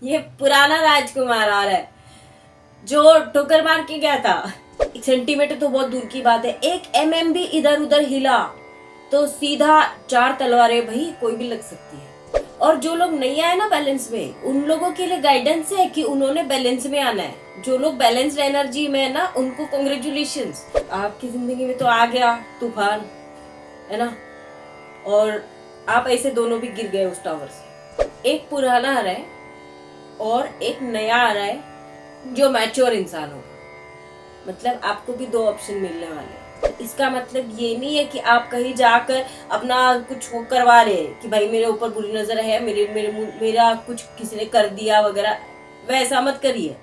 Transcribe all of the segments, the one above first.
ये पुराना राजकुमार आ रहा है जो ठोकर मार के गया था। 1 सेंटीमीटर तो बहुत दूर की बात है, 1 mm भी इधर उधर हिला तो सीधा 4 तलवारें भाई कोई भी लग सकती है। और जो लोग नहीं आए ना बैलेंस में, उन लोगों के लिए गाइडेंस है कि उन्होंने बैलेंस में आना है। जो लोग बैलेंस्ड एनर्जी में है ना, उनको कांग्रेचुलेशंस। आपकी जिंदगी में तो आ गया तूफान, है ना, और आप ऐसे दोनों भी गिर गए उस टावर से। एक पुराना आ रहा है और एक नया आ रहा है जो मैच्योर इंसान होगा। मतलब आपको भी 2 ऑप्शन मिलने वाले हैं। इसका मतलब ये नहीं है कि आप कहीं जाकर अपना कुछ वो करवा रहे हैं कि भाई मेरे ऊपर बुरी नजर है, मेरा कुछ किसी ने कर दिया वगैरह, वैसा मत करिए।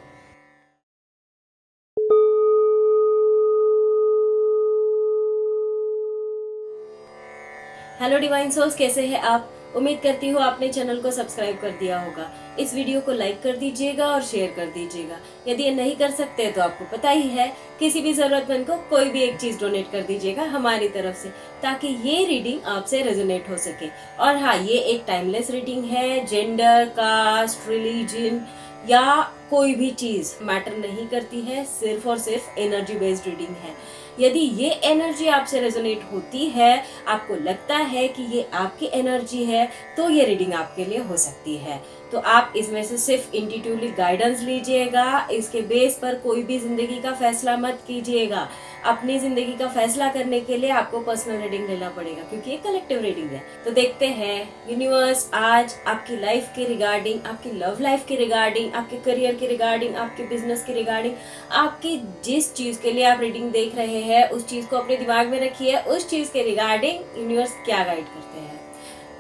हेलो डिवाइन सोल्स, कैसे हैं आप? उम्मीद करती हूँ आपने चैनल को सब्सक्राइब कर दिया होगा। इस वीडियो को लाइक कर दीजिएगा और शेयर कर दीजिएगा। यदि ये नहीं कर सकते तो आपको पता ही है, किसी भी जरूरतमंद को कोई भी एक चीज डोनेट कर दीजिएगा हमारी तरफ से, ताकि ये रीडिंग आपसे रेजोनेट हो सके। और हाँ, ये एक टाइमलेस रीडिंग है। जेंडर, कास्ट, रिलीजन या कोई भी चीज मैटर नहीं करती है, सिर्फ और सिर्फ एनर्जी बेस्ड रीडिंग है। यदि ये एनर्जी आपसे रेजोनेट होती है, आपको लगता है कि ये आपकी एनर्जी है, तो ये रीडिंग आपके लिए हो सकती है। तो आप इसमें से सिर्फ इंट्यूटिवली गाइडेंस लीजिएगा। इसके बेस पर कोई भी जिंदगी का फैसला मत कीजिएगा। अपनी जिंदगी का फैसला करने के लिए आपको पर्सनल रीडिंग लेना पड़ेगा, क्योंकि ये कलेक्टिव रीडिंग है। तो देखते हैं यूनिवर्स आज आपकी लाइफ के रिगार्डिंग, आपकी लव लाइफ के रिगार्डिंग, आपके करियर के रिगार्डिंग, आपके बिजनेस के रिगार्डिंग, आपकी जिस चीज के लिए आप रीडिंग देख रहे हैं उस चीज को अपने दिमाग में रखिए। उस चीज के रिगार्डिंग यूनिवर्स क्या गाइड करते हैं।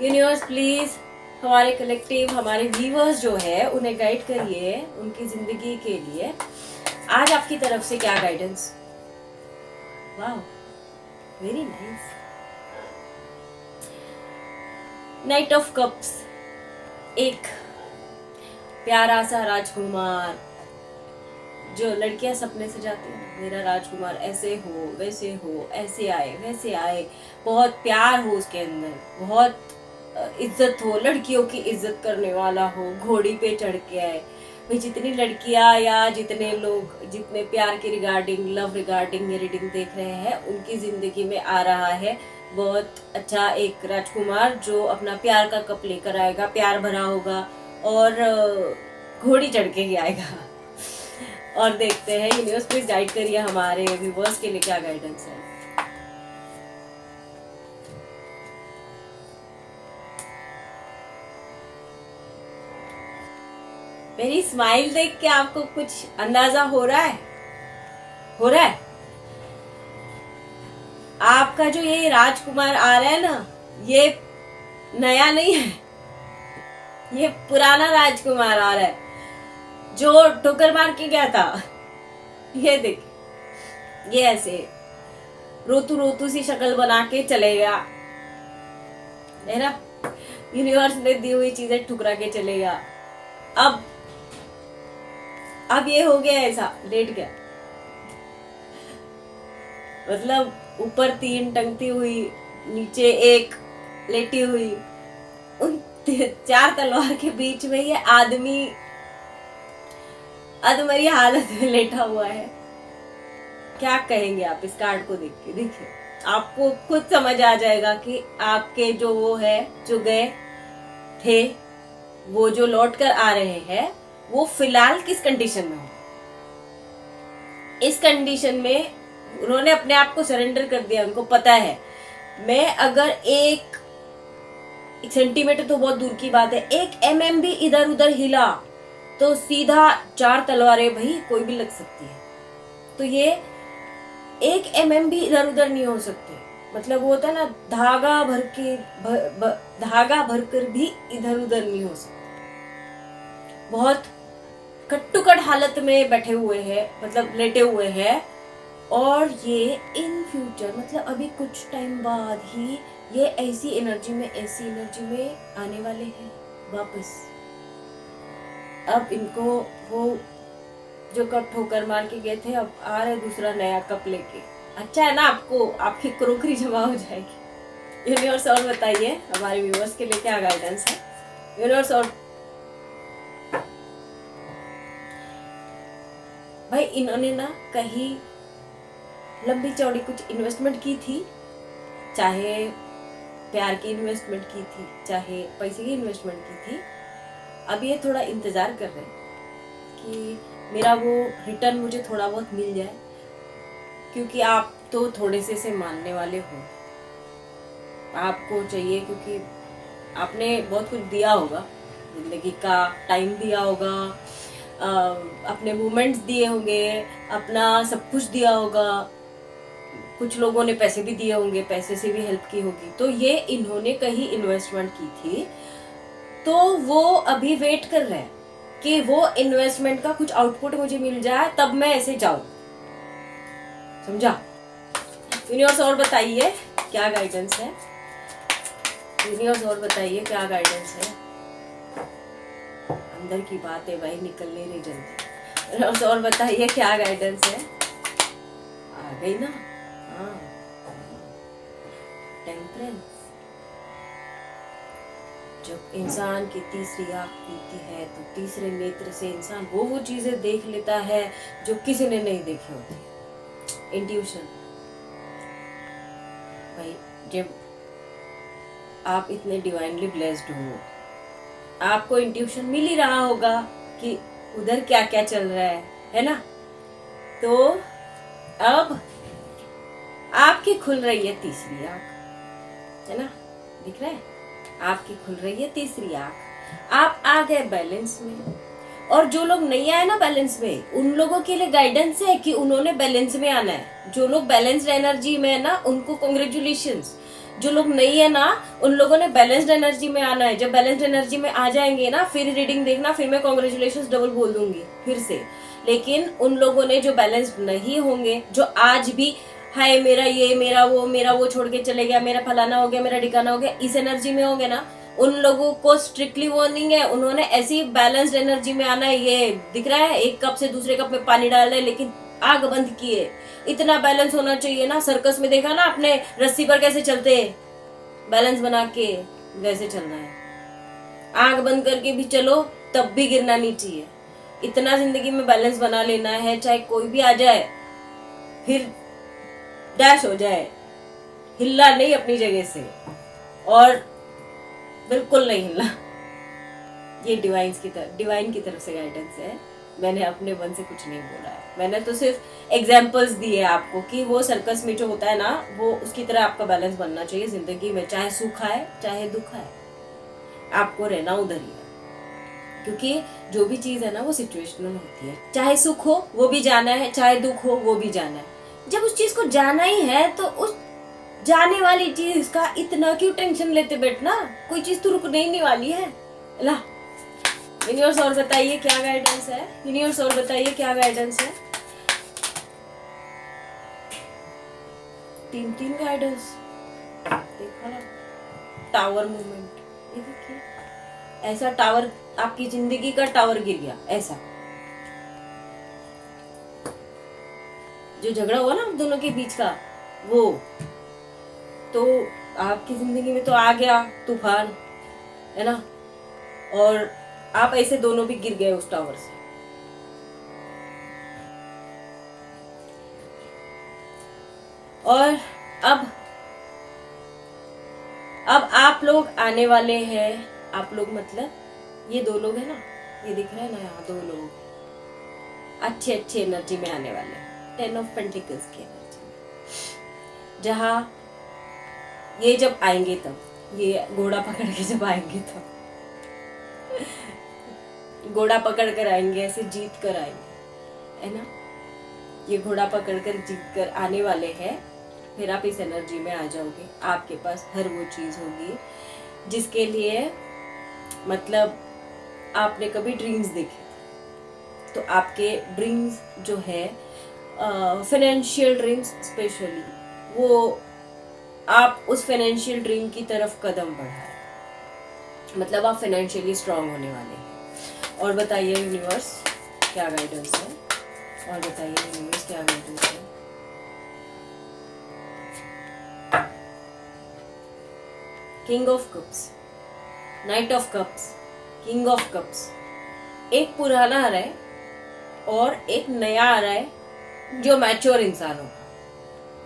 यूनिवर्स प्लीज हमारे कलेक्टिव, हमारे व्यूअर्स जो है उन्हें गाइड करिए उनकी जिंदगी के लिए। आज आपकी तरफ से क्या गाइडेंस? वाह, very nice. Night of cups, एक प्यारा सा राजकुमार। जो लड़कियां सपने से जाती है, मेरा राजकुमार ऐसे हो, वैसे हो, ऐसे आए वैसे आए, बहुत प्यार हो उसके अंदर, बहुत इज्जत हो, लड़कियों की इज्जत करने वाला हो, घोड़ी पे चढ़ के आए। भाई जितनी लड़कियां या जितने लोग जितने प्यार के रिगार्डिंग, लव रिगार्डिंग ये रीडिंग देख रहे हैं, उनकी जिंदगी में आ रहा है बहुत अच्छा एक राजकुमार जो अपना प्यार का कप लेकर आएगा, प्यार भरा होगा और घोड़ी चढ़ के ही आएगा। और देखते हैं यूनिवर्स प्लीज गाइड करिए हमारे व्यूअर्स के लिए क्या गाइडेंस है। मेरी स्माइल देख के आपको कुछ अंदाजा हो रहा है? हो रहा है? आपका जो ये राजकुमार आ रहा है ना, ये नया नहीं है, ये पुराना राजकुमार आ रहा है जो ठोकर मार के गया था। ये देख, ये ऐसे रोतू रोतू सी शक्ल बना के चलेगा, है ना। यूनिवर्स ने दी हुई चीजें ठुकरा के चलेगा। अब ये हो गया, ऐसा लेट गया, मतलब ऊपर 3 टंगती हुई, नीचे 1 लेटी हुई, उन 4 तलवार के बीच में ये आदमी अधमरी हालत में लेटा हुआ है। क्या कहेंगे आप इस कार्ड को देख के? देखिए, आपको खुद समझ आ जाएगा कि आपके जो वो है, जो गए थे, वो जो लौट कर आ रहे हैं, वो फिलहाल किस कंडीशन में हो। इस कंडीशन में उन्होंने अपने आप को सरेंडर कर दिया। उनको पता है, मैं अगर 1 सेंटीमीटर तो बहुत दूर की बात है, 1 mm भी इधर उधर हिला तो सीधा 4 तलवारें भाई कोई भी लग सकती है। तो ये 1 mm भी इधर उधर नहीं हो सकते। मतलब वो होता है ना, धागा भरकर भी इधर उधर नहीं हो सकते। बहुत कट्टुकट हालत में बैठे हुए हैं, मतलब लेटे हुए हैं। और ये इन फ्यूचर, मतलब अभी कुछ टाइम बाद ही ये ऐसी एनर्जी में आने वाले हैं वापस। अब इनको वो जो कप ठोकर मार के गए थे, अब आ रहे दूसरा नया कप लेके। अच्छा है ना, आपको आपकी क्रोकरी जमा हो जाएगी। यूनिवर्स और बताइए हमारे व्यूअर्स के लिए क्या गाइडेंस है। यूनिवर्स और भाई इन्होंने ना कहीं लंबी चौड़ी कुछ इन्वेस्टमेंट की थी, चाहे प्यार की इन्वेस्टमेंट की थी, चाहे पैसे की इन्वेस्टमेंट की थी। अब ये थोड़ा इंतजार कर रहे हैं कि मेरा वो रिटर्न मुझे थोड़ा बहुत मिल जाए, क्योंकि आप तो थोड़े से मानने वाले हो, आपको चाहिए, क्योंकि आपने बहुत कुछ दिया होगा, जिंदगी का टाइम दिया होगा, अपने मोमेंट्स दिए होंगे, अपना सब कुछ दिया होगा, कुछ लोगों ने पैसे भी दिए होंगे, पैसे से भी हेल्प की होगी। तो ये इन्होंने कहीं इन्वेस्टमेंट की थी, तो वो अभी वेट कर रहे हैं कि वो इन्वेस्टमेंट का कुछ आउटपुट मुझे मिल जाए, तब मैं ऐसे जाऊं। समझा? यूनिवर्स और बताइए क्या गाइडेंस है, यूनिवर्स और बताइए क्या गाइडेंस है। अंदर की बात है भाई, निकलने नहीं जल्दी। यूनिवर्स और बताइए क्या गाइडेंस है। आ गई ना? हाँ, टेम्परेंस। जब इंसान की तीसरी आंख खुलती है तो तीसरे नेत्र से इंसान वो चीजें देख लेता है जो किसी ने नहीं देखी होती। इंट्यूशन। भाई जब आप इतने डिवाइनली ब्लेस्ड हो, आपको इंट्यूशन मिल ही रहा होगा कि उधर क्या क्या चल रहा है ना? तो अब आपकी खुल रही है तीसरी आंख, है ना? दिख रहा है? आपकी खुल रही है तीसरी आंख, आप आ गए बैलेंस में। और जो लोग नहीं आए ना बैलेंस में, उन लोगों के लिए गाइडेंस है कि उन्होंने बैलेंस में आना है। जो लोग बैलेंस्ड एनर्जी में है ना, उनको कांग्रेचुलेशंस। जो लोग नहीं है ना, उन लोगों ने बैलेंस्ड एनर्जी में आना है। जब बैलेंस्ड एनर्जी में आ जाएंगे ना, फिर रीडिंग देखना, फिर मैं कांग्रेचुलेशंस डबल बोल दूंगी फिर से। लेकिन उन लोगों ने जो बैलेंस्ड नहीं होंगे, जो आज भी हाय मेरा ये, मेरा वो छोड़ के चले गया, मेरा फलाना हो गया, मेरा ठिकाना हो गया, इस एनर्जी में होंगे ना, उन लोगों को स्ट्रिक्टली वार्निंग है, उन्होंने ऐसी बैलेंस्ड एनर्जी में आना है। ये दिख रहा है, एक कप से दूसरे कप में पानी डाल रहे, लेकिन आग बंद किए। इतना बैलेंस होना चाहिए ना। सर्कस में देखा ना आपने, रस्सी पर कैसे चलते, बैलेंस बना के, वैसे चलना है। आग बंद करके भी चलो, तब भी गिरना नहीं चाहिए। इतना जिंदगी में बैलेंस बना लेना है, चाहे कोई भी आ जाए, फिर डैश हो जाए, हिलना नहीं अपनी जगह से, और बिल्कुल नहीं हिलना। ये डिवाइन की तरफ से गाइडेंस है। मैंने अपने मन से कुछ नहीं बोला है, मैंने तो सिर्फ एग्जाम्पल्स दिए आपको कि वो सर्कस में जो होता है ना, वो उसकी तरह आपका बैलेंस बनना चाहिए जिंदगी में। चाहे सुख आए चाहे दुख आए, आपको रहना उधर ही है, क्योंकि जो भी चीज है ना वो सिचुएशनल होती है। चाहे सुख हो वो भी जाना है, चाहे दुख हो वो भी जाना है। जब उस चीज को जाना ही है तो उस जाने वाली चीज का इतना क्यों टेंशन लेते बैठना? कोई चीज तो रुकने ही नहीं वाली है ला। यूनिवर्स और बताइए क्या गाइडेंस है, यूनिवर्स और बताइए क्या गाइडेंस है। तीन गाइडेंस देखा ना। टावर मूवमेंट, ये देखिए, ऐसा टावर, आपकी जिंदगी का टावर गिर गया, ऐसा जो झगड़ा हुआ ना दोनों के बीच का, वो तो आपकी जिंदगी में तो आ गया तूफान, है ना? और आप ऐसे दोनों भी गिर गए उस टावर से। और अब आप लोग आने वाले हैं। आप लोग मतलब ये दो लोग है ना, ये दिख रहा है ना, यहाँ दो लोग अच्छे एनर्जी में आने वाले हैं। 10 ऑफ पेंटिकल्स की एनर्जी में, जहाँ ये जब आएंगे तब, ये घोड़ा पकड़ के जब आएंगे तब, घोड़ा पकड़ कर आएंगे, ऐसे जीत कर आएंगे, है ना? ये घोड़ा पकड़ कर जीत कर आने वाले हैं। फिर आप इस एनर्जी में आ जाओगे। आपके पास हर वो चीज होगी जिसके लिए मतलब आपने कभी ड्रीम्स देखे। तो आपके ड्रीम्स जो है, फाइनेंशियल ड्रीम्स स्पेशली, वो आप उस फाइनेंशियल ड्रीम की तरफ कदम बढ़ाएं। मतलब आप फाइनेंशियली स्ट्रांग होने वाले हैं। और बताइए यूनिवर्स क्या गाइडेंस है, और बताइए यूनिवर्स क्या गाइडेंस है। King of cups, night of cups, king of cups. एक पुराना है, और एक नया आ रहा है जो मैच्योर इंसान होगा।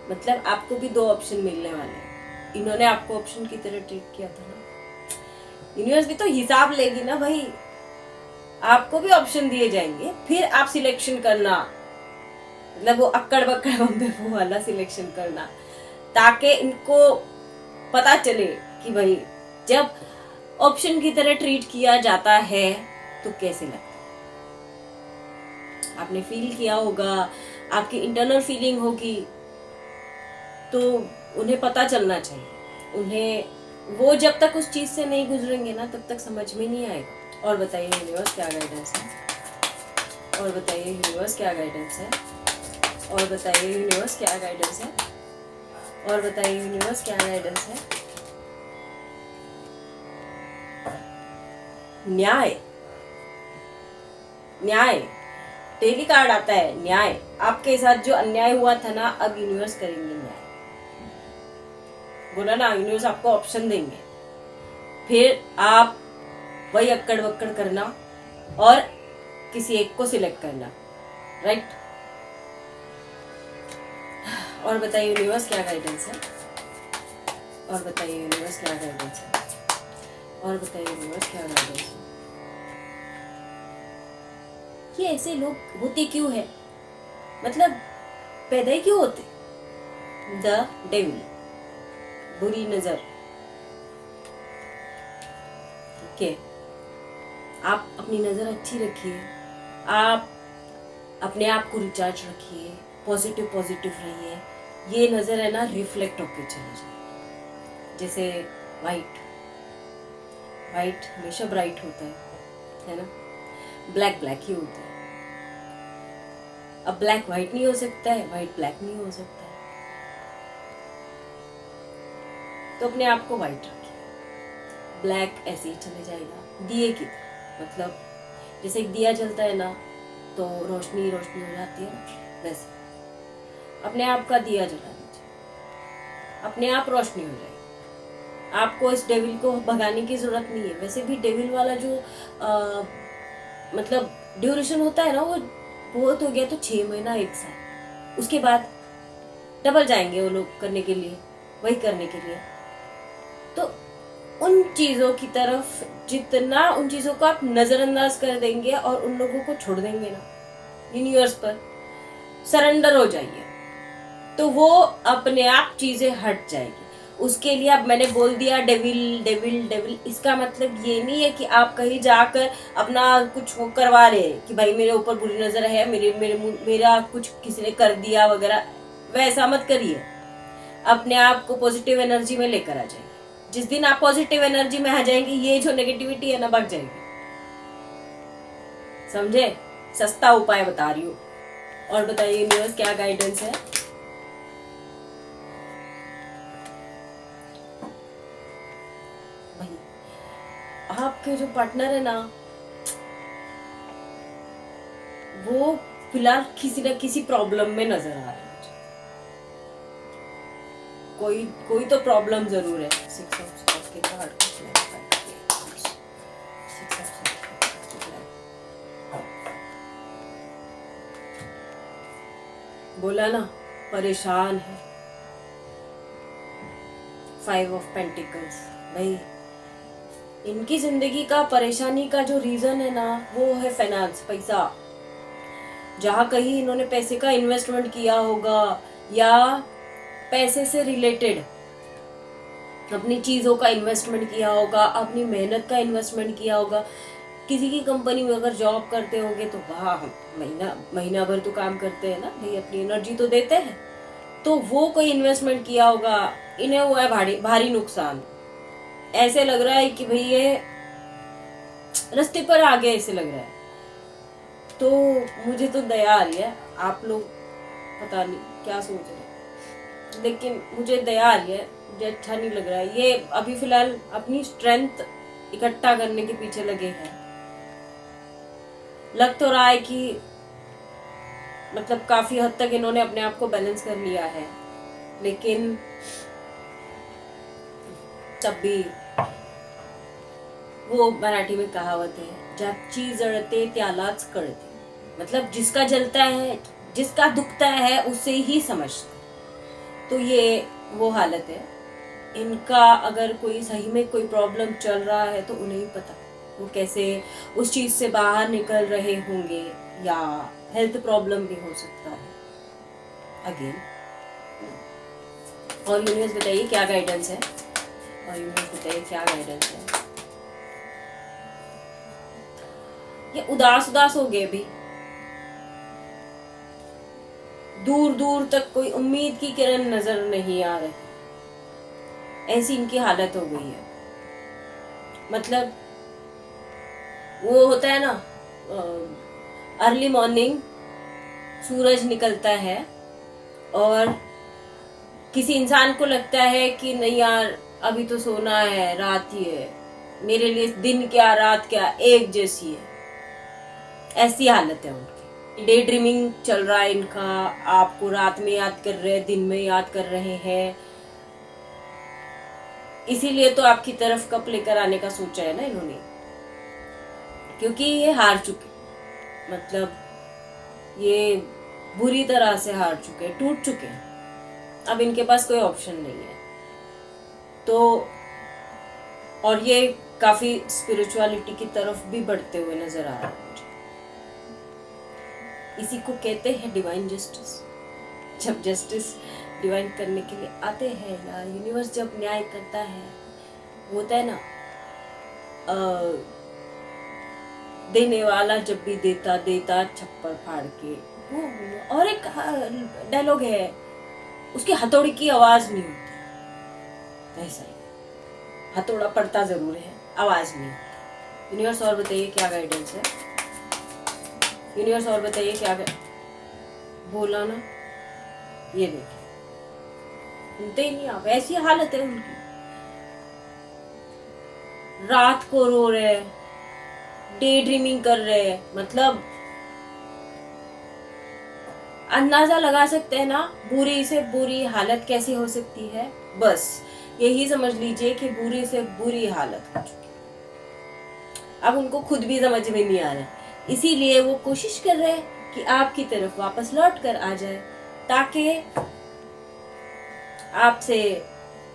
मतलब आपको भी 2 ऑप्शन मिलने वाले हैं। इन्होंने आपको ऑप्शन की तरह ट्रीट किया था ना, यूनिवर्स भी तो हिसाब लेगी ना भाई। आपको भी ऑप्शन दिए जाएंगे, फिर आप सिलेक्शन करना, मतलब वो अक्कड़ बक्कड़ बम्बे वो वाला सिलेक्शन करना, ताकि इनको पता चले कि भाई जब ऑप्शन की तरह ट्रीट किया जाता है तो कैसे लगता है। आपने फील किया होगा, आपकी इंटरनल फीलिंग होगी, तो उन्हें पता चलना चाहिए। उन्हें वो जब तक उस चीज से नहीं गुजरेंगे ना तब तक समझ में नहीं आएगा। और बताइए यूनिवर्स क्या गाइडेंस है, और बताइए यूनिवर्स क्या गाइडेंस है, और बताइए यूनिवर्स क्या गाइडेंस है, और बताइए यूनिवर्स क्या गाइडेंस है। न्याय, न्याय डेली कार्ड आता है। न्याय, आपके साथ जो अन्याय हुआ था ना, अब यूनिवर्स करेंगे न्याय। बोला ना, यूनिवर्स आपको ऑप्शन देंगे, फिर आप वही अक्कड़ बक्कड़ करना और किसी एक को सिलेक्ट करना, राइट। और बताइए यूनिवर्स क्या गाइडेंस है, और बताइए यूनिवर्स क्या गाइडेंस है, और बताइए यूनिवर्स क्या गाइडेंस है। ये ऐसे लोग होते क्यों है, मतलब पैदा ही क्यों होते। द डेविल, बुरी नजर। ठीक है, आप अपनी नजर अच्छी रखिए, आप अपने आप को रिचार्ज रखिए, पॉजिटिव पॉजिटिव रहिए। ये नजर है ना रिफ्लेक्ट होके चली जाए। जैसे वाइट, वाइट हमेशा ब्राइट होता है ना, ब्लैक ब्लैक ही होता है। अब ब्लैक व्हाइट नहीं हो सकता है, व्हाइट ब्लैक नहीं हो सकता है, तो अपने आप को व्हाइट रखिए। ब्लैक ऐसे ही चले जाएगा दिए की तरह। मतलब जैसे एक दिया जलता है ना तो रोशनी रोशनी हो जाती है ना, वैसे अपने आप का दिया जला दीजिए, अपने आप रोशनी हो जाएगी। आपको इस डेविल को भगाने की जरूरत नहीं है। वैसे भी डेविल वाला जो मतलब ड्यूरेशन होता है ना, वो बहुत हो गया तो 6 महीना 1 साल, उसके बाद डबल जाएंगे वो लोग करने के लिए, वही करने के लिए। तो उन चीजों की तरफ जितना, उन चीजों को आप नजरअंदाज कर देंगे और उन लोगों को छोड़ देंगे ना, यूनिवर्स पर सरेंडर हो जाइए, तो वो अपने आप चीजें हट जाएगी। उसके लिए अब मैंने बोल दिया डेविल डेविल डेविल, इसका मतलब ये नहीं है कि आप कहीं जाकर अपना कुछ वो करवा रहे हैं कि भाई मेरे ऊपर बुरी नजर है, मेरा कुछ किसी ने कर दिया वगैरह, वैसा मत करिए। अपने आप को पॉजिटिव एनर्जी में लेकर आ जाइए। जिस दिन आप पॉजिटिव एनर्जी में आ जाएंगे, ये जो नेगेटिविटी है ना भाग जाएगी। समझे? सस्ता उपाय बता रही हूँ। और बताइए यूनिवर्स क्या गाइडेंस है। भाई आपके जो पार्टनर है ना, वो फिलहाल किसी न किसी प्रॉब्लम में नजर आ रहे हैं। कोई तो प्रॉब्लम जरूर है। 6 ऑफ सॉर्ड्स के कार्ड बोला ना, परेशान है। 5 ऑफ पेंटिकल्स, भाई इनकी जिंदगी का परेशानी का जो रीजन है ना, वो है फाइनेंस, पैसा। जहां कहीं इन्होंने पैसे का इन्वेस्टमेंट किया होगा, या पैसे से रिलेटेड अपनी चीजों का इन्वेस्टमेंट किया होगा, अपनी मेहनत का इन्वेस्टमेंट किया होगा। किसी की कंपनी में अगर जॉब करते होंगे तो वाह, महीना भर तो काम करते हैं ना भाई, अपनी एनर्जी तो देते हैं, तो वो कोई इन्वेस्टमेंट किया होगा, इन्हें हुआ है भारी नुकसान। ऐसे लग रहा है कि भाई ये रास्ते पर आ गए, ऐसे लग रहा है। तो मुझे तो दया आ रही है। आप लोग पता नहीं क्या सोच रहे हैं, लेकिन मुझे दया आ रही है, मुझे अच्छा नहीं लग रहा है। ये अभी फिलहाल अपनी स्ट्रेंथ इकट्ठा करने के पीछे लगे हैं। लग तो रहा है कि मतलब काफी हद तक इन्होंने अपने आप को बैलेंस कर लिया है, लेकिन तब भी वो मराठी में कहावत है, ज्याची जळते त्यालाच कळते। मतलब जिसका जलता है, जिसका दुखता है उसे ही समझते। तो ये वो हालत है इनका। अगर कोई सही में कोई प्रॉब्लम चल रहा है तो उन्हें ही पता वो कैसे उस चीज से बाहर निकल रहे होंगे, या हेल्थ प्रॉब्लम भी हो सकता है अगेन। और यूनिवर्स बताइए क्या गाइडेंस है, और यूनिवर्स बताइए क्या गाइडेंस है। ये उदास उदास हो गए भी, दूर दूर तक कोई उम्मीद की किरण नजर नहीं आ रही, ऐसी इनकी हालत हो गई है। मतलब वो होता है ना, अर्ली मॉर्निंग सूरज निकलता है और किसी इंसान को लगता है कि नहीं यार अभी तो सोना है, रात ही है, मेरे लिए दिन क्या रात क्या एक जैसी है, ऐसी हालत है उनकी। डे ड्रीमिंग चल रहा है इनका, आपको रात में याद कर रहे हैं, दिन में याद कर रहे हैं, इसीलिए तो आपकी तरफ कप लेकर आने का सोचा है ना इन्होंने, क्योंकि ये हार चुके, मतलब ये बुरी तरह से हार चुके, टूट चुके हैं, अब इनके पास कोई ऑप्शन नहीं है। तो और ये काफी स्पिरिचुअलिटी की तरफ भी बढ़ते हुए नजर आ रहा है मुझे। इसी को कहते हैं डिवाइन जस्टिस। जब जस्टिस डिवाइन करने के लिए आते हैं या यूनिवर्स जब न्याय करता है, होता है ना, देने वाला जब भी देता देता छप्पर फाड़ के, वो और एक डायलॉग है, उसकी हथौड़ी की आवाज नहीं होती, ऐसा ही हथौड़ा पड़ता जरूर है, आवाज नहीं होती। यूनिवर्स और बताइए क्या गाइडेंस है, यूनिवर्स और बताइए क्या बोला ना, ये देखिए सुनते ही नहीं आप, ऐसी हालत है उनकी। रात को रो रहे, डे ड्रीमिंग कर रहे, मतलब अंदाजा लगा सकते हैं ना बुरी से बुरी हालत कैसी हो सकती है। बस यही समझ लीजिए कि बुरी से बुरी हालत हो चुकी है। अब उनको खुद भी समझ में नहीं आ रहा है, इसीलिए वो कोशिश कर रहे हैं कि आपकी तरफ वापस लौट कर आ जाए, ताकि आपसे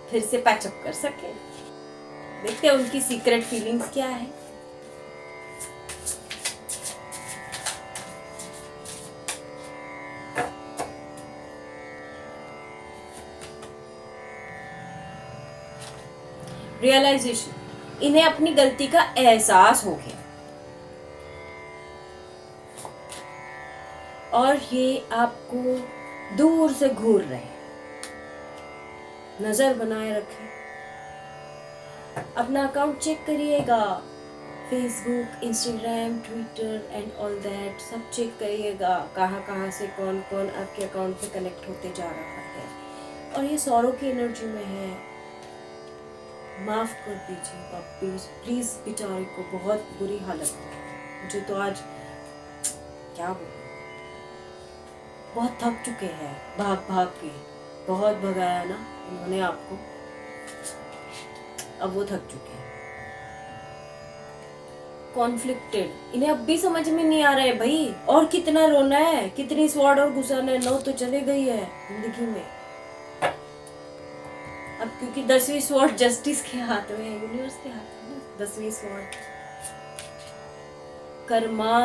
फिर से पैचअप कर सके। देखते हैं उनकी सीक्रेट फीलिंग्स क्या है। रियलाइजेशन, इन्हें अपनी गलती का एहसास हो गया और ये आपको दूर से घूर रहे हैं। नजर बनाए रखें, अपना अकाउंट चेक करिएगा, Facebook, Instagram, Twitter and all that सब चेक करिएगा, कहाँ से कौन कौन आपके अकाउंट पे कनेक्ट होते जा रहा है। और ये सौरों की एनर्जी में है, माफ कर दीजिएगा प्लीज प्लीज, बेचारे को बहुत बुरी हालत है। मुझे तो आज क्या बोलूं, बहुत थक चुके हैं भाग भाग के, बहुत भगाया ना उन्होंने आपको, अब वो थक चुके हैं। कॉन्फ्लिक्टेड, इन्हें अब भी समझ में नहीं आ रहा है भाई, और कितना रोना है, कितनी स्वॉर्ड और गुस्सा है, 9 तो चले गई है जिंदगी में। अब क्योंकि 10वीं स्वॉर्ड जस्टिस के हाथ में है, यूनिवर्स के हाथ में, 10वीं स्वॉर्ड कर्मा।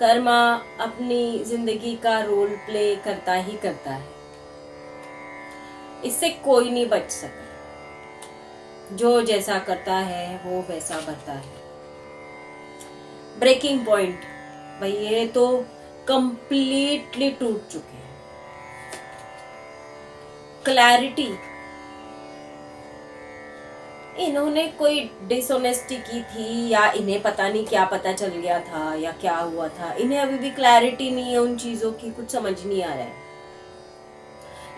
कर्मा अपनी जिंदगी का रोल प्ले करता ही करता है, इससे कोई नहीं बच सकता। जो जैसा करता है वो वैसा भरता है। ब्रेकिंग पॉइंट भाई, ये तो कंप्लीटली टूट चुके हैं। क्लैरिटी, इन्होंने कोई डिसऑनेस्टी की थी या इन्हें पता नहीं क्या पता चल गया था या क्या हुआ था, इन्हें अभी भी क्लैरिटी नहीं है उन चीजों की, कुछ समझ नहीं आ रहा है।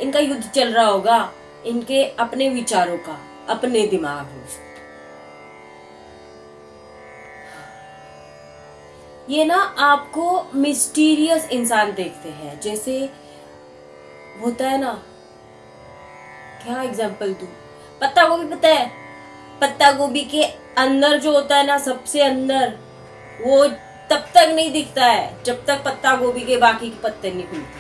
इनका युद्ध चल रहा होगा इनके अपने विचारों का, अपने दिमाग में। ये ना आपको मिस्टीरियस इंसान देखते हैं, जैसे होता है ना, क्या एग्जाम्पल दूं, पत्ता गोभी, पता है पत्ता गोभी के अंदर जो होता है ना, सबसे अंदर वो तब तक नहीं दिखता है जब तक पत्ता गोभी के बाकी के पत्ते नहीं खुलते।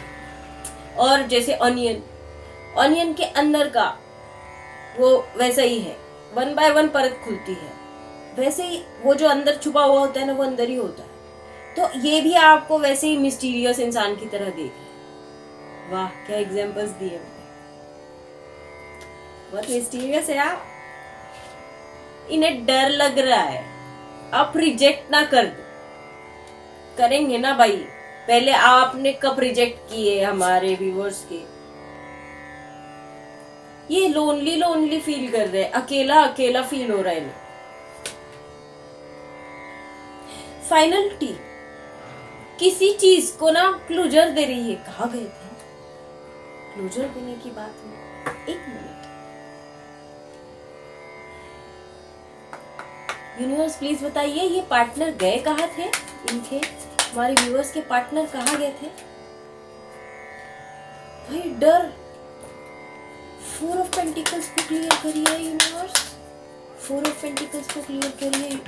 और जैसे ऑनियन के अंदर का वो वैसा ही है, 1 बाय 1 परत खुलती है, वैसे ही वो जो अंदर छुपा हुआ होता है ना वो अंदर ही होता है। तो ये भी आपको वैसे ही मिस्टीरियस इंसान की तरह देख है। वाह क्या एग्जांपल्स दिए, बहुत मिस्टीरियस है आप। इन्हें डर लग रहा है, आप रिजेक्ट ना कर दो। करेंगे ना भाई, पहले आपने कब रिजेक्ट किए हमारे व्यूअर्स के। ये लोनली फील कर रहे हैं, अकेला अकेला फील हो रहा है। फाइनलिटी किसी चीज को ना क्लोजर दे रही है। कहाँ गए थे क्लोजर देने की बात में? 1 मिनट यूनिवर्स प्लीज बताइए, ये पार्टनर गए कहाँ थे इनके, हमारे व्यूअर्स के पार्टनर कहाँ गए थे? भाई डर। 4 ऑफ पेंटिकल्स को क्लियर करिए यूनिवर्स, 4 ऑफ पेंटिकल्स को क्लियर करिए।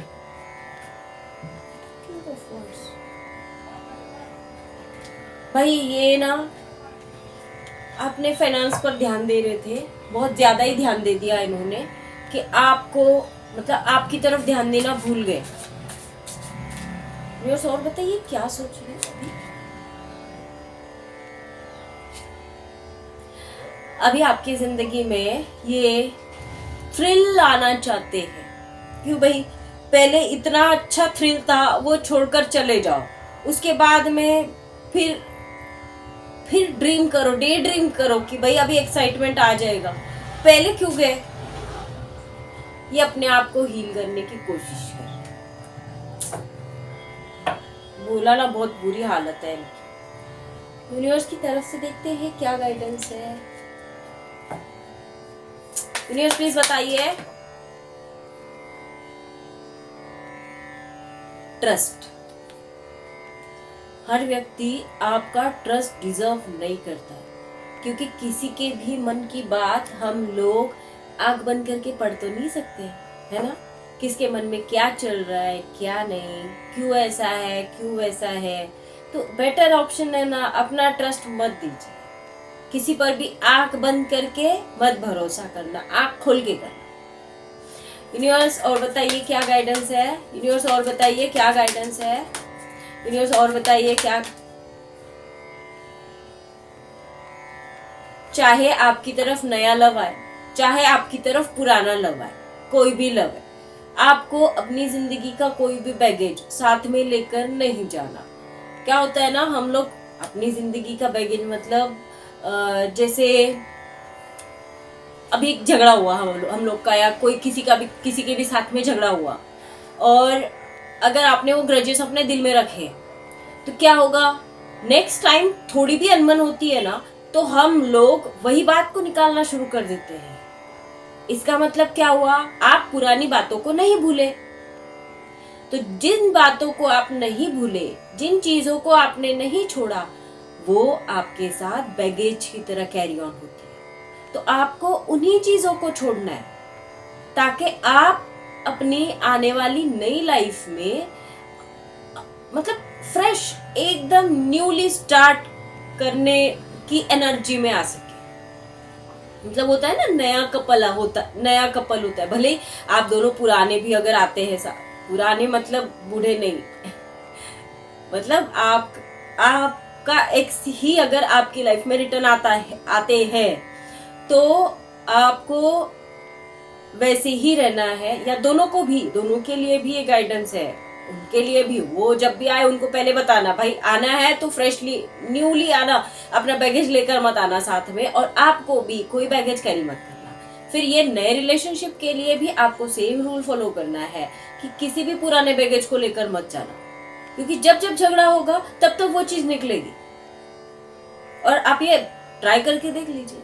भाई ये ना अपने फाइनेंस पर ध्यान दे रहे थे, बहुत ज्यादा ही ध्यान दे दिया इन्होंने कि आपको मतलब आपकी तरफ ध्यान देना भूल गए। और बताइए क्या सोच रहे हैं अभी आपकी जिंदगी में ये थ्रिल लाना चाहते हैं। क्यों भाई, पहले इतना अच्छा थ्रिल था वो छोड़कर चले जाओ, उसके बाद में फिर ड्रीम करो, डे ड्रीम करो कि भाई अभी एक्साइटमेंट आ जाएगा। पहले क्यों गए? ये अपने आप को हील करने की कोशिश कर। बोला ना बहुत बुरी हालत है इनकी। यूनिवर्स की तरफ से देखते हैं क्या गाइडेंस है। यूनिवर्स प्लीज बताइए। ट्रस्ट। हर व्यक्ति आपका ट्रस्ट डिजर्व नहीं करता है, क्योंकि किसी के भी मन की बात हम लोग आंख बंद करके पढ़ तो नहीं सकते, है ना। किसके मन में क्या चल रहा है क्या नहीं, क्यों ऐसा है क्यों वैसा है। तो बेटर ऑप्शन है ना, अपना ट्रस्ट मत दीजिए, किसी पर भी आंख बंद करके मत भरोसा करना, आंख खोल के करना। यूनिवर्स और बताइए क्या गाइडेंस है। यूनिवर्स और बताइए क्या गाइडेंस है। यूनिवर्स और बताइए क्या। चाहे आपकी तरफ नया लव आए, चाहे आपकी तरफ पुराना लव आए, कोई भी लव है, आपको अपनी जिंदगी का कोई भी बैगेज साथ में लेकर नहीं जाना। क्या होता है ना, हम लोग अपनी जिंदगी का बैगेज मतलब जैसे अभी एक झगड़ा हुआ हम लोग का, या कोई किसी के भी साथ में झगड़ा हुआ, और अगर आपने वो ग्रजेस अपने दिल में रखे तो क्या होगा, नेक्स्ट टाइम थोड़ी भी अनबन होती है ना तो हम लोग वही बात को निकालना शुरू कर देते हैं। इसका मतलब क्या हुआ, आप पुरानी बातों को नहीं भूले। तो जिन बातों को आप नहीं भूले, जिन चीजों को आपने नहीं छोड़ा, वो आपके साथ बैगेज की तरह कैरी ऑन होती है। तो आपको उन्हीं चीजों को छोड़ना है ताकि आप अपनी आने वाली नई लाइफ में मतलब फ्रेश एकदम न्यूली स्टार्ट करने की एनर्जी में आ सके। मतलब होता है ना, नया कपल होता है, भले आप दोनों पुराने भी अगर आते हैं, पुराने मतलब बूढ़े नहीं मतलब आपका एक्स ही अगर आपकी लाइफ में रिटर्न आते हैं तो आपको वैसे ही रहना है, या दोनों के लिए भी ये गाइडेंस है। उनके लिए भी, वो जब भी आए उनको पहले बताना, भाई आना है तो फ्रेशली न्यूली आना, अपना बैगेज लेकर मत आना साथ में, और आपको भी कोई बैगेज कैरी मत करना। फिर ये नए रिलेशनशिप के लिए भी आपको सेम रूल फॉलो करना है कि किसी भी पुराने बैगेज को लेकर मत जाना, क्योंकि जब झगड़ा होगा तब तो वो चीज निकलेगी। और आप ये ट्राई करके देख लीजिए,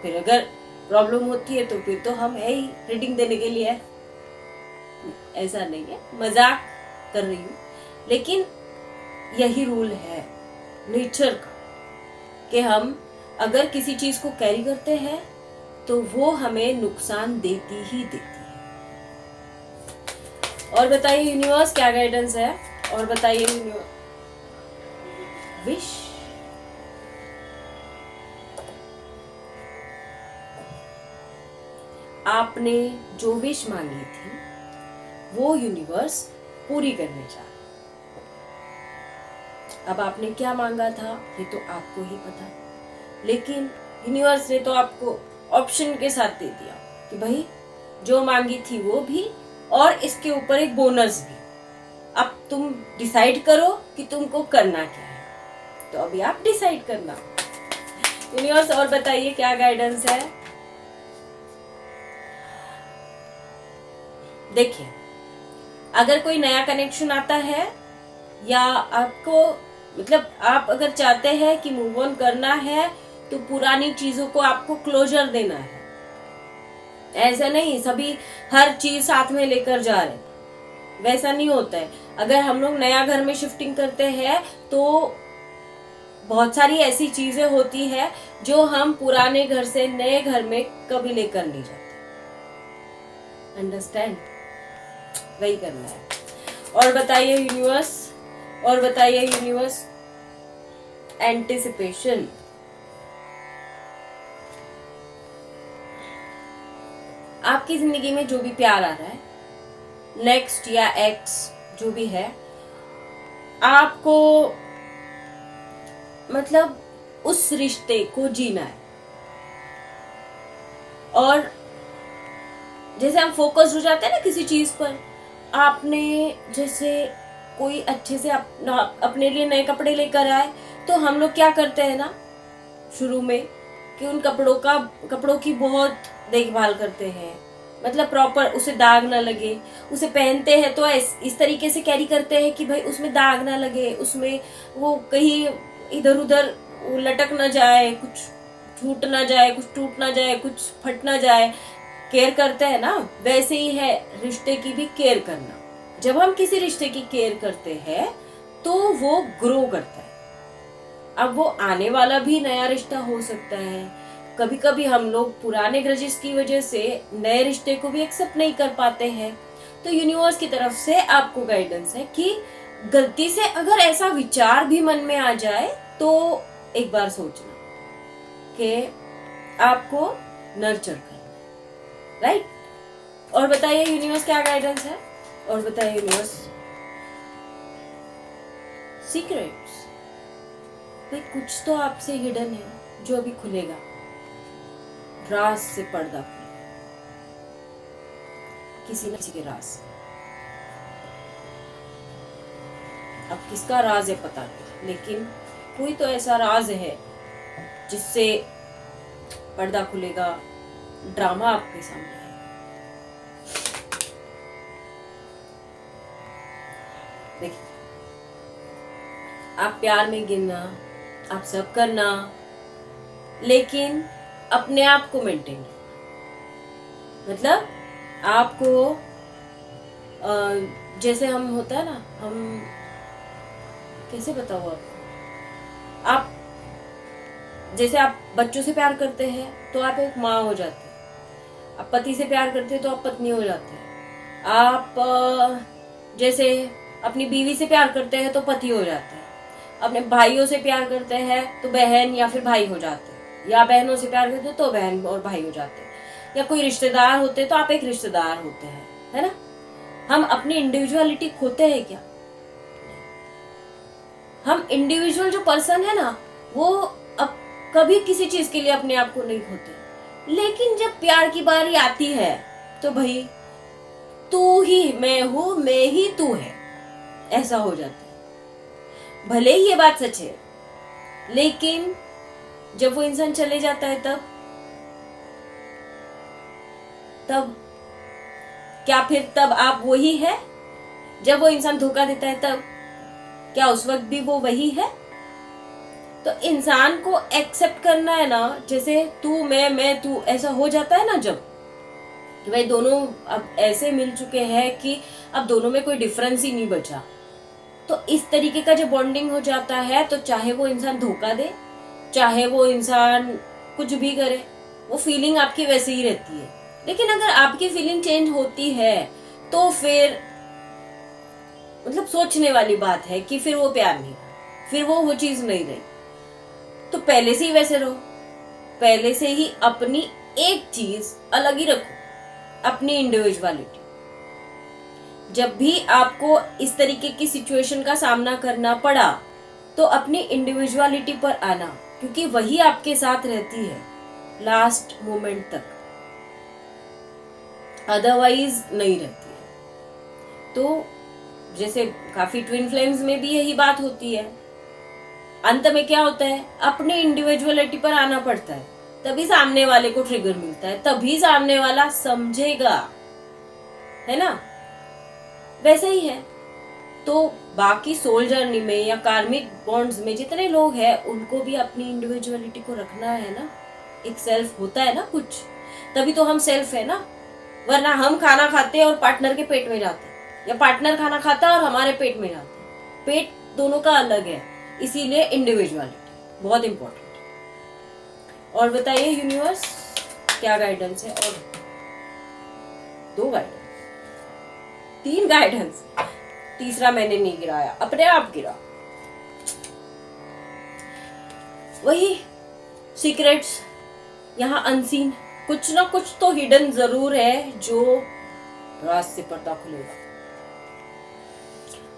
फिर अगर प्रॉब्लम होती है तो फिर तो हम है ही रीडिंग देने के लिए। ऐसा नहीं है, मजाक कर रही हूँ, लेकिन यही रूल है नेचर का कि हम अगर किसी चीज को कैरी करते हैं तो वो हमें नुकसान देती ही देती है। और बताइए यूनिवर्स क्या गाइडेंस है। और बताइए विश। आपने जो विश मांगी थी वो यूनिवर्स पूरी करने जा रहा है। अब आपने क्या मांगा था ये तो आपको ही पता, लेकिन यूनिवर्स ने तो आपको ऑप्शन के साथ दे दिया कि भाई जो मांगी थी वो भी और इसके ऊपर एक बोनस भी। अब तुम डिसाइड करो कि तुमको करना क्या है। तो अभी आप डिसाइड करना यूनिवर्स। और बताइए क्या गाइडेंस है। देखिए, अगर कोई नया कनेक्शन आता है या आपको मतलब आप अगर चाहते हैं कि मूव ऑन करना है तो पुरानी चीजों को आपको क्लोजर देना है। ऐसा नहीं सभी हर चीज साथ में लेकर जा रहे, वैसा नहीं होता है। अगर हम लोग नया घर में शिफ्टिंग करते हैं तो बहुत सारी ऐसी चीजें होती है जो हम पुराने घर से नए घर में कभी लेकर नहीं जाते। अंडरस्टैंड? वही करना है। और बताइए यूनिवर्स, और बताइए यूनिवर्स। एंटिसिपेशन। आपकी जिंदगी में जो भी प्यार आ रहा है, नेक्स्ट या एक्स जो भी है, आपको मतलब उस रिश्ते को जीना है। और जैसे हम फोकस हो जाते हैं ना किसी चीज पर, आपने जैसे कोई अच्छे से अपने लिए नए कपड़े लेकर आए तो हम लोग क्या करते हैं ना शुरू में कि उन कपड़ों की बहुत देखभाल करते हैं, मतलब प्रॉपर उसे दाग ना लगे। उसे पहनते हैं तो इस तरीके से कैरी करते हैं कि भाई उसमें दाग ना लगे, उसमें वो कहीं इधर उधर लटक ना जाए, कुछ छूट ना जाए, कुछ टूट ना जाए, कुछ फट ना जाए। केयर करते हैं ना, वैसे ही है रिश्ते की भी केयर करना। जब हम किसी रिश्ते की केयर करते हैं तो वो ग्रो करता है। अब वो आने वाला भी नया रिश्ता हो सकता है। कभी कभी हम लोग पुराने ग्रजेस की वजह से नए रिश्ते को भी एक्सेप्ट नहीं कर पाते हैं। तो यूनिवर्स की तरफ से आपको गाइडेंस है कि गलती से अगर ऐसा विचार भी मन में आ जाए तो एक बार सोचना कि आपको नर्चर करना, राइट? और बताइए यूनिवर्स क्या गाइडेंस है। और बताइए यूनिवर्स। सीक्रेट्स। भाई कुछ तो आपसे हिडन है जो अभी खुलेगा। राज से पर्दा खुलेगा, किसी न किसी के राज। अब किसका राज है पता नहीं, लेकिन कोई तो ऐसा राज है जिससे पर्दा खुलेगा, ड्रामा आपके सामने है। देखिए, आप प्यार में गिरना, आप सब करना, लेकिन अपने आप को मेंटेन, मतलब आपको जैसे हम होता है ना, हम कैसे बताओ आप जैसे आप बच्चों से प्यार करते हैं तो आप एक माँ हो जाते हैं। आप पति से प्यार करते हैं तो आप पत्नी हो जाते हैं। आप जैसे अपनी बीवी से प्यार करते हैं तो पति हो जाते हैं। अपने भाइयों से प्यार करते हैं तो बहन या फिर भाई हो जाते हैं, या बहनों से प्यार करते हैं तो बहन और भाई हो जाते हैं, या कोई रिश्तेदार होते हैं तो आप एक रिश्तेदार होते हैं, है ना? हम अपनी इंडिविजुअलिटी खोते हैं क्या? हम इंडिविजुअल जो पर्सन है ना, वो अब कभी किसी चीज के लिए अपने आप को नहीं खोते। लेकिन जब प्यार की बारी आती है तो भाई तू ही मैं हूं, मैं ही तू है, ऐसा हो जाता है। भले ही ये बात सच है, लेकिन जब वो इंसान चले जाता है तब क्या फिर तब आप वही है? जब वो इंसान धोखा देता है तब क्या उस वक्त भी वो वही है? तो इंसान को एक्सेप्ट करना है ना, जैसे तू मैं तू, ऐसा हो जाता है ना जब कि भाई दोनों अब ऐसे मिल चुके हैं कि अब दोनों में कोई डिफरेंस ही नहीं बचा। तो इस तरीके का जब बॉन्डिंग हो जाता है तो चाहे वो इंसान धोखा दे, चाहे वो इंसान कुछ भी करे, वो फीलिंग आपकी वैसे ही रहती है। लेकिन अगर आपकी फीलिंग चेंज होती है तो फिर मतलब सोचने वाली बात है कि फिर वो प्यार नहीं रहा, फिर वो चीज नहीं रही। तो पहले से ही वैसे रहो, पहले से ही अपनी एक चीज अलग ही रखो, अपनी इंडिविजुअलिटी। जब भी आपको इस तरीके की सिचुएशन का सामना करना पड़ा तो अपनी इंडिविजुअलिटी पर आना, क्योंकि वही आपके साथ रहती है लास्ट मोमेंट तक, अदरवाइज नहीं रहती है। तो जैसे काफी ट्विन फ्लेम्स में भी यही बात होती है। अंत में क्या होता है, अपनी इंडिविजुअलिटी पर आना पड़ता है, तभी सामने वाले को ट्रिगर मिलता है, तभी सामने वाला समझेगा, है ना। वैसे ही है। तो बाकी सोल जर्नी में या कार्मिक बॉन्ड्स में जितने लोग हैं उनको भी अपनी इंडिविजुअलिटी को रखना है ना। एक सेल्फ होता है ना कुछ, तभी तो हम सेल्फ है ना। वरना हम खाना खाते हैं और पार्टनर के पेट में जाते हैं, या पार्टनर खाना खाता है और हमारे पेट में जाते हैं। पेट दोनों का अलग है, इसीलिए इंडिविजुअलिटी बहुत इंपॉर्टेंट है। और बताइए यूनिवर्स क्या गाइडेंस है? और 2 गाइडेंस, 3 गाइडेंस, तीसरा मैंने नहीं गिराया, अपने आप गिरा। वही सीक्रेट्स, यहाँ अनसीन कुछ ना कुछ तो हिडन जरूर है जो राज से पर्दा खुलेगा।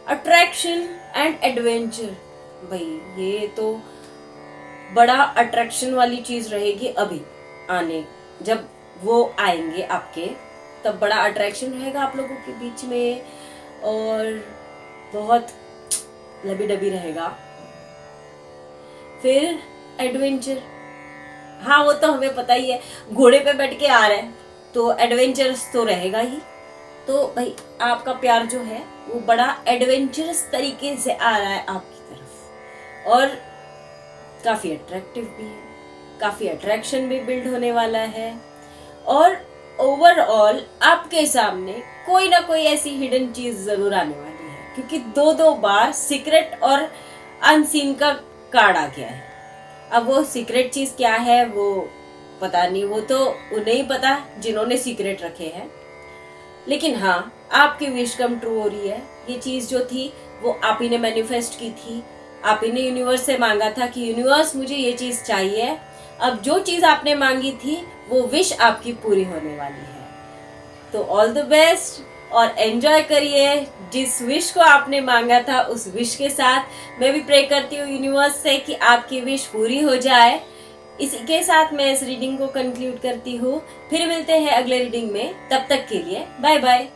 अट्रैक्शन एंड एडवेंचर, भाई ये तो बड़ा अट्रैक्शन वाली चीज रहेगी। अभी आने जब वो आएंगे आपके, तब बड़ा अट्रैक्शन रहेगा आप लोगों के बीच में, और बहुत लबी डबी रहेगा। फिर एडवेंचर, हाँ वो तो हमें पता ही है, घोड़े पे बैठ के आ रहे हैं तो एडवेंचरस तो रहेगा ही। तो भाई आपका प्यार जो है वो बड़ा एडवेंचरस तरीके से आ रहा है आपकी तरफ, और काफी अट्रैक्टिव भी है, काफी अट्रैक्शन भी बिल्ड होने वाला है। और ओवरऑल आपके सामने कोई ना कोई ऐसी हिडन चीज जरूर आने वाली है, क्योंकि 2 बार सीक्रेट और अनसीन का कार्ड आ गया है। अब वो सीक्रेट चीज क्या है वो पता नहीं, वो तो उन्हें ही पता जिन्होंने सीक्रेट रखे हैं। लेकिन हाँ, आपकी विश कम ट्रू हो रही है। ये चीज जो थी वो आप ही ने मैनिफेस्ट की थी, आप ही ने यूनिवर्स से मांगा था कि यूनिवर्स मुझे ये चीज चाहिए। अब जो चीज आपने मांगी थी वो विश आपकी पूरी होने वाली है। तो ऑल द बेस्ट, और एंजॉय करिए जिस विश को आपने मांगा था उस विश के साथ। मैं भी प्रे करती हूँ यूनिवर्स से कि आपकी विश पूरी हो जाए। इसी के साथ मैं इस रीडिंग को कंक्लूड करती हूँ। फिर मिलते हैं अगले रीडिंग में, तब तक के लिए बाय बाय।